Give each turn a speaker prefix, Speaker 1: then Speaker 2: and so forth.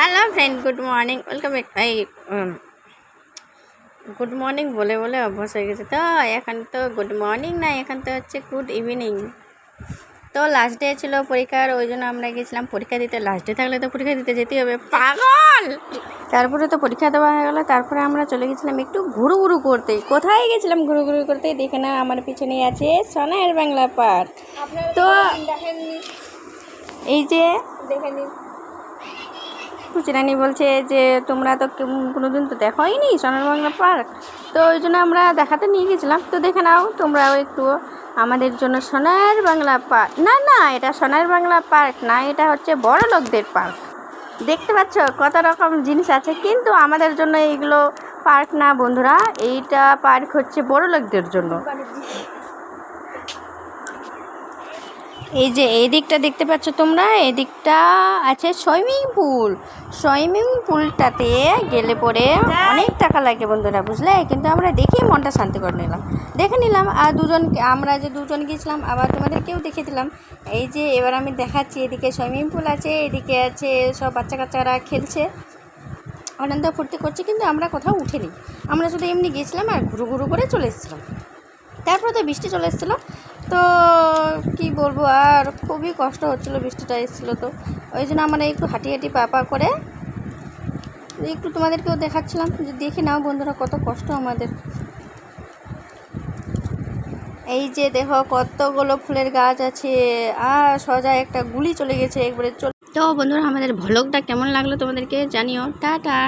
Speaker 1: Hello friend, good morning, welcome back. Good morning বলে বলে অভ্যাস হয়ে গেছে। তো এখন তো গুড মর্নিং না, এখন তো হচ্ছে গুড ইভিনিং। তো লাস্ট ডে ছিল পরীক্ষার, ওই জন্য আমরা গেছিলাম পরীক্ষা দিতে। লাস্ট ডে থাকলে তো পরীক্ষা দিতে যেতেই হবে, পাগল। তারপরে তো পরীক্ষা দেওয়া হয়ে গেলো। তারপরে আমরা চলে গেছিলাম একটু ঘুরু ঘুরু করতে। কোথায় গেছিলাম ঘুরু ঘুরু করতে? দেখে না, আমার পিছনে আছে সোনার বাংলা পার্ক। তো এই যে দেখে নিন, সুচিরানি বলছে যে তোমরা তো কোনোদিন তো দেখোইনি সোনার বাংলা পার্ক, তো ওই জন্য আমরা দেখাতে নিয়ে গেছিলাম। তো দেখে নাও তোমরাও একটু আমাদের জন্য সোনার বাংলা পার্ক। না না, এটা সোনার বাংলা পার্ক না, এটা হচ্ছে বড় লোকদের পার্ক। দেখতে পাচ্ছ কত রকম জিনিস আছে, কিন্তু আমাদের জন্য এইগুলো পার্ক না বন্ধুরা, এইটা পার্ক হচ্ছে বড় লোকদের জন্য। এই যে এই দিকটা দেখতে পাচ্ছ তোমরা, এই দিকটা আছে সুইমিং পুল। সুইমিং পুলটাতে গেলে পরে অনেক টাকা লাগে বন্ধুরা, বুঝলে? কিন্তু আমরা দেখে মনটা শান্তি করে নিলাম, দেখে নিলাম। আর আমরা যে দুজন গিয়েছিলাম, আবার তোমাদেরকেও দেখিয়ে দিলাম। এই যে এবার আমি দেখাচ্ছি, এদিকে সুইমিং পুল আছে, এদিকে আছে সব বাচ্চা কাচ্চারা খেলছে, আনন্দ ফুর্তি করছে। কিন্তু আমরা কোথাও উঠিনি, আমরা শুধু এমনি গিয়েছিলাম আর ঘুরু ঘুরু করে চলে এসেছিলাম। তারপরে তো বৃষ্টি চলে এসেছিলো, তো কি বলবো, আর খুবই কষ্ট হচ্ছিলো, বৃষ্টিটা এসেছিলো। তো ওই জন্য আমরা একটু হাঁটি হাঁটি পা করে একটু তোমাদেরকেও দেখাচ্ছিলাম যে দেখে নাও বন্ধুরা কত কষ্ট আমাদের। এই যে দেখো কতগুলো ফুলের গাছ আছে, আর সজা একটা গুলি চলে গেছে একবারে। তো বন্ধুরা, আমাদের ভ্লগটা কেমন লাগলো তোমাদেরকে জানিও। টাটা।